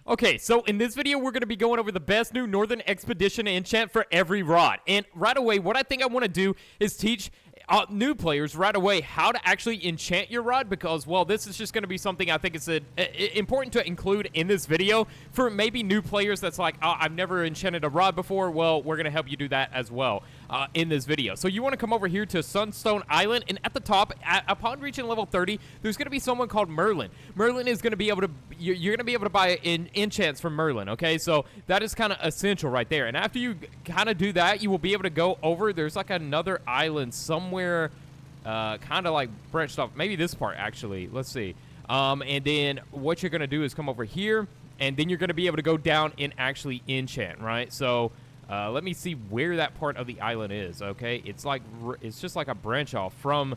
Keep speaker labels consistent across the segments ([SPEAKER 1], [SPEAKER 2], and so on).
[SPEAKER 1] Okay, so in this video, we're going to be going over the best new Northern Expedition enchant for every rod. And right away, what I think I want to do is teach new players right away how to actually enchant your rod because, well, this is just going to be something I think is important to include in this video for maybe new players that's like, oh, I've never enchanted a rod before. Well, we're going to help you do that as well in this video. So you want to come over here to Sunstone Island, and at the top, upon reaching level 30, there's going to be someone called Merlin. Merlin is going to be able to, you're going to be able to buy enchants from Merlin, okay? So that is kind of essential right there. And after you kind of do that, you will be able to go over, there's like another island somewhere kind of like branched off, maybe this part actually, let's see. And then what you're going to do is come over here, and then you're going to be able to go down and actually enchant, right? So let me see where that part of the island is, okay? It's like, it's just like a branch off from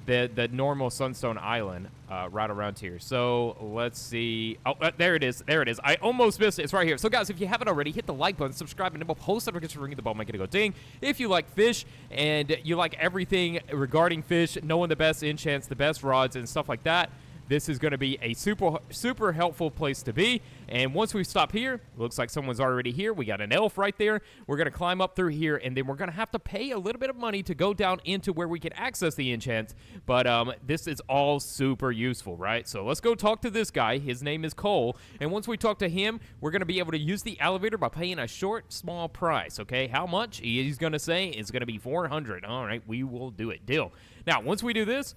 [SPEAKER 1] the normal Sunstone Island right around here. So let's see. Oh, there it is. There it is. I almost missed it. It's right here. So guys, if you haven't already, hit the like button, subscribe, and post notifications, ring the bell, make it go ding. If you like fish and you like everything regarding fish, knowing the best enchants, the best rods, and stuff like that, this is going to be a super helpful place to be. And once we stop here, looks like someone's already here. We got an elf right there. We're going to climb up through here, and then we're going to have to pay a little bit of money to go down into where we can access the enchants. But this is all super useful, right? So let's go talk to this guy. His name is Cole. And once we talk to him, we're going to be able to use the elevator by paying a small price, okay? How much? He's going to say it's going to be 400. All right, we will do it. Deal. Now, once we do this,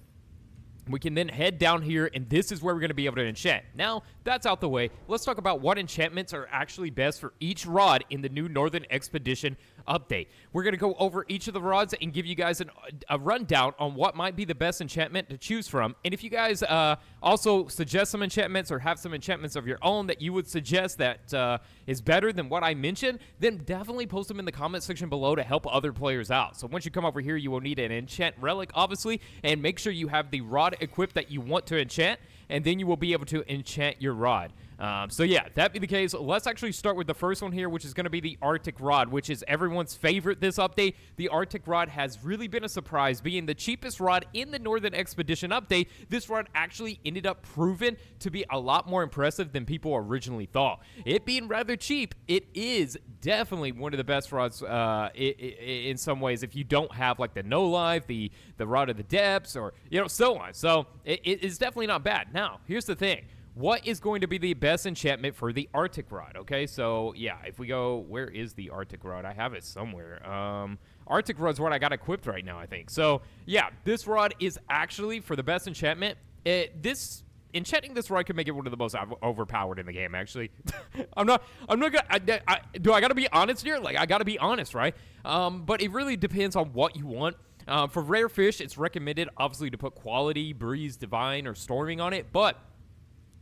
[SPEAKER 1] we can then head down here, and this is where we're going to be able to enchant. Now, that's out the way. Let's talk about what enchantments are actually best for each rod in the new Northern Expedition update. We're going to go over each of the rods and give you guys a rundown on what might be the best enchantment to choose from. And if you guys also suggest some enchantments or have some enchantments of your own that you would suggest that is better than what I mentioned, then definitely post them in the comment section below to help other players out. So once you come over here, you will need an enchant relic, obviously, and make sure you have the rod equipped that you want to enchant, and then you will be able to enchant your rod. So yeah, that be the case. Let's actually start with the first one here, which is going to be the Arctic Rod, which is everyone's favorite this update. The Arctic Rod has really been a surprise. Being the cheapest rod in the Northern Expedition update, this rod actually ended up proven to be a lot more impressive than people originally thought. It being rather cheap, it is definitely one of the best rods in some ways if you don't have like the no life, the Rod of the Depths, or so on. So it is definitely not bad. Now, here's the thing. What is going to be the best enchantment for the Arctic Rod? Okay, so yeah, if we go, where is the Arctic Rod? I have it somewhere. Arctic Rod's what I got equipped right now, I think. So yeah, this rod is actually for the best enchantment. Enchanting this rod could make it one of the most overpowered in the game, actually. I'm not gonna, do I gotta be honest here? Like, I gotta be honest, right? But it really depends on what you want. For rare fish, it's recommended, obviously, to put quality, breeze, divine, or storming on it, but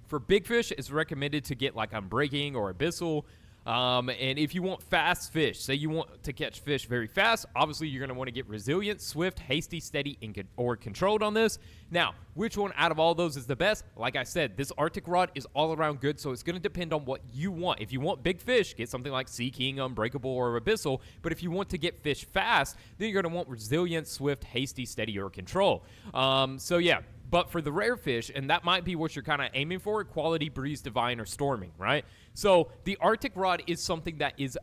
[SPEAKER 1] for big fish, it's recommended to get like unbreaking or abyssal. And if you want fast fish, say you want to catch fish very fast, obviously you're going to want to get resilient, swift, hasty, steady, or controlled on this. Now, which one out of all those is the best? Like I said, this Arctic Rod is all around good, so it's going to depend on what you want. If you want big fish, get something like Sea King, Unbreakable, or Abyssal. But if you want to get fish fast, then you're going to want resilient, swift, hasty, steady, or control. So yeah. But for the rare fish, and that might be what you're kind of aiming for, quality, breeze, divine, or storming, right? So the Arctic Rod is something that is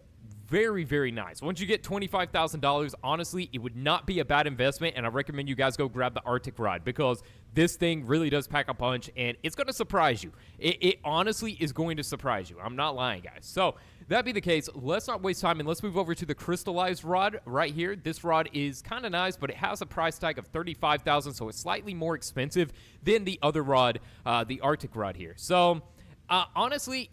[SPEAKER 1] very, very nice. Once you get $25,000, honestly, it would not be a bad investment, and I recommend you guys go grab the Arctic Rod because this thing really does pack a punch, and it's going to surprise you. It honestly is going to surprise you. I'm not lying, guys. So that be the case, let's not waste time, and let's move over to the crystallized rod right here. This rod is kind of nice, but it has a price tag of $35,000, so it's slightly more expensive than the other rod, the Arctic Rod here. So honestly,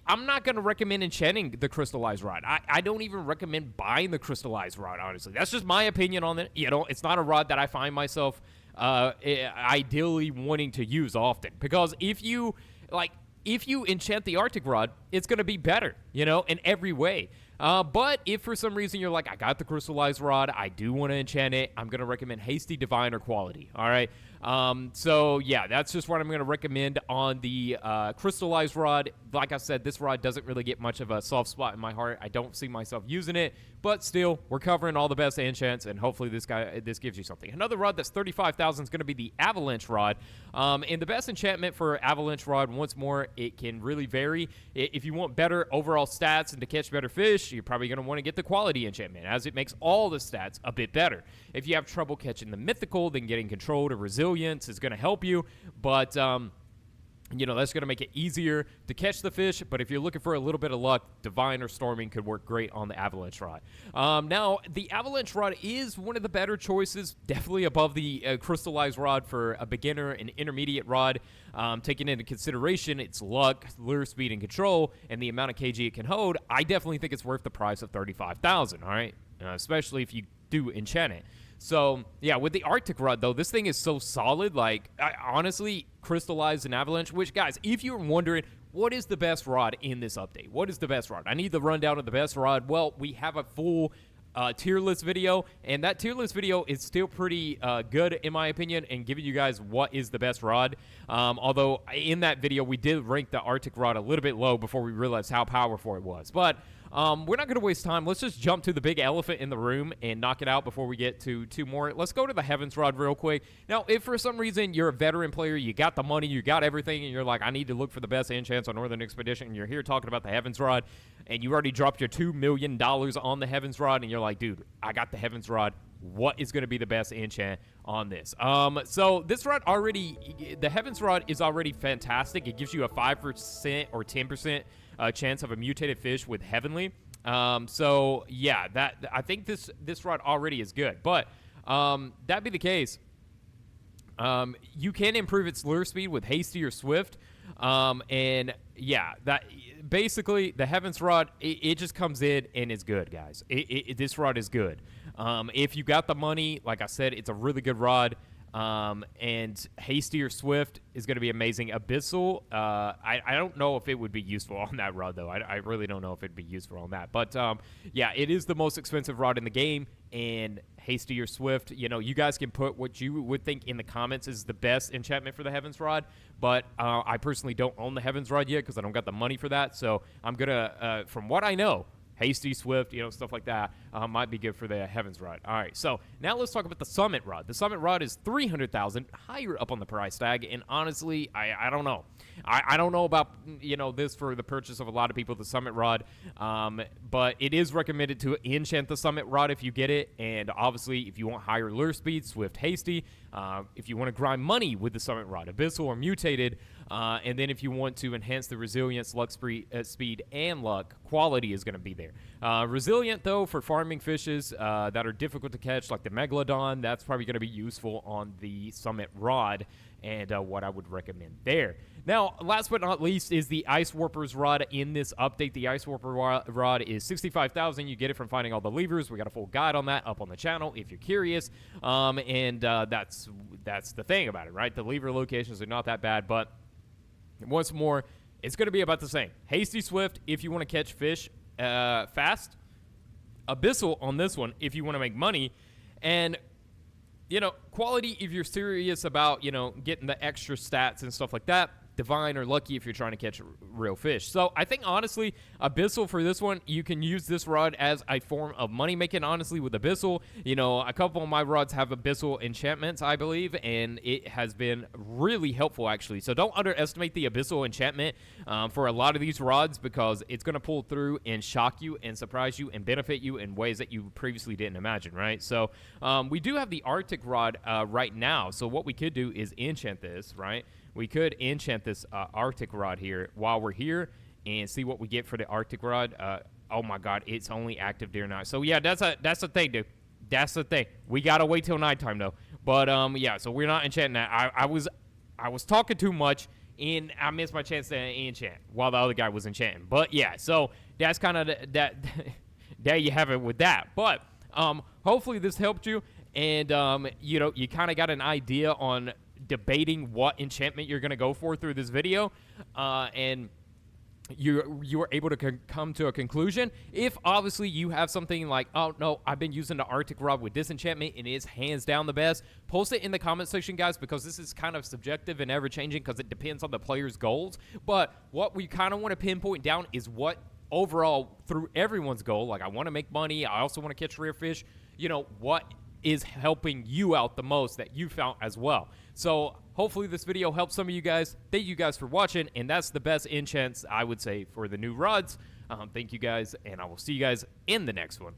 [SPEAKER 1] I'm not going to recommend enchanting the crystallized rod. I don't even recommend buying the crystallized rod, honestly. That's just my opinion on it. It's not a rod that I find myself ideally wanting to use often. Because if you enchant the Arctic Rod, it's going to be better, in every way. But if for some reason you're like, I got the crystallized rod, I do want to enchant it, I'm going to recommend hasty, divine, or quality. All right. So yeah, that's just what I'm going to recommend on the crystallized rod. Like I said, this rod doesn't really get much of a soft spot in my heart. I don't see myself using it, but still, we're covering all the best enchants, and hopefully this gives you something. Another rod that's 35,000 is going to be the avalanche rod. And the best enchantment for avalanche rod, once more, it can really vary. If you want better overall stats and to catch better fish, you're probably going to want to get the quality enchantment, as it makes all the stats a bit better. If you have trouble catching the mythical, then getting control to resilience is going to help you, but you know, that's going to make it easier to catch the fish. But if you're looking for a little bit of luck, divine or storming could work great on the avalanche rod. Now, the avalanche rod is one of the better choices, definitely above the crystallized rod for a beginner and intermediate rod. Taking into consideration its luck, lure speed, and control, and the amount of kg it can hold, I definitely think it's worth the price of 35,000. All right, especially if you do enchant it. So, yeah, with the Arctic rod, though, this thing is so solid. Like, honestly, crystallized and avalanche, which, guys, if you're wondering, what is the best rod in this update? What is the best rod? I need the rundown of the best rod. Well, we have a full tier list video, and that tier list video is still pretty good, in my opinion, and giving you guys what is the best rod. Although, in that video, we did rank the Arctic rod a little bit low before we realized how powerful it was. But we're not going to waste time. Let's just jump to the big elephant in the room and knock it out before we get to two more. Let's go to the Heavens Rod real quick. Now, if for some reason you're a veteran player, you got the money, you got everything, and you're like, I need to look for the best enchants on Northern Expedition, and you're here talking about the Heavens Rod, and you already dropped your $2 million on the Heavens Rod, and you're like, dude, I got the Heavens Rod. What is going to be the best enchant on this? So this rod already, the Heavens Rod is already fantastic. It gives you a 5% or 10% chance of a mutated fish with Heavenly. So yeah, I think this rod already is good. But that be the case, you can improve its lure speed with Hasty or Swift. And yeah, that basically the Heavens Rod, it just comes in and is good, guys. This rod is good. If you got the money, like I said, it's a really good rod. And Hasty or Swift is going to be amazing. Abyssal, I don't know if it would be useful on that rod, though. I really don't know if it'd be useful on that. But, yeah, it is the most expensive rod in the game, and Hasty or Swift, you know, you guys can put what you would think in the comments is the best enchantment for the Heavens Rod, but I personally don't own the Heavens Rod yet because I don't got the money for that, so I'm going to, from what I know, Hasty, Swift, you know, stuff like that might be good for the Heavens Rod. All right, so now let's talk about the Summit Rod. The Summit Rod is 300,000, higher up on the price tag, and honestly, I don't know. I don't know about, you know, this for the purchase of a lot of people, the Summit Rod, but it is recommended to enchant the Summit Rod if you get it, and obviously, if you want higher lure speed, Swift, Hasty. If you want to grind money with the Summit Rod, Abyssal or Mutated, and then if you want to enhance the resilience, luck speed, and luck, quality is going to be there. Resilient, though, for farming fishes that are difficult to catch, like the Megalodon, that's probably going to be useful on the Summit Rod, and what I would recommend there. Now, last but not least is the Ice Warper's Rod in this update. The Ice Warper Rod is 65,000. You get it from finding all the levers. We got a full guide on that up on the channel if you're curious. And that's the thing about it, right? The lever locations are not that bad, but once more, it's going to be about the same. Hasty Swift if you want to catch fish fast. Abyssal on this one if you want to make money. And, you know, quality if you're serious about, you know, getting the extra stats and stuff like that. Divine or lucky if you're trying to catch real fish. So I think, honestly, Abyssal for this one, you can use this rod as a form of money making, honestly, with Abyssal. You know, a couple of my rods have Abyssal enchantments, I believe, and it has been really helpful, actually. So don't underestimate the Abyssal enchantment for a lot of these rods, because it's going to pull through and shock you and surprise you and benefit you in ways that you previously didn't imagine, right? So we do have the Arctic rod right now. So what we could do is enchant this, right? We could enchant this Arctic rod here while we're here and see what we get for the Arctic rod. Oh my God, it's only active during night. So yeah, that's the thing, dude. That's the thing. We gotta wait till nighttime though. But yeah, so we're not enchanting that. I was talking too much and I missed my chance to enchant while the other guy was enchanting. But yeah, so that's kind of that. There you have it with that. But hopefully this helped you, and you know, you kind of got an idea on debating what enchantment you're going to go for through this video. And you are able to come to a conclusion. If obviously you have something like, oh no, I've been using the Arctic rod with disenchantment and it's hands down the best, post it in the comment section, guys, because this is kind of subjective and ever changing because it depends on the player's goals. But what we kind of want to pinpoint down is what overall through everyone's goal, like I want to make money, I also want to catch rare fish, you know, what is helping you out the most that you found as well. So hopefully this video helps some of you guys. Thank you guys for watching, and that's the best enchants I would say for the new rods. Thank you guys, and I will see you guys in the next one.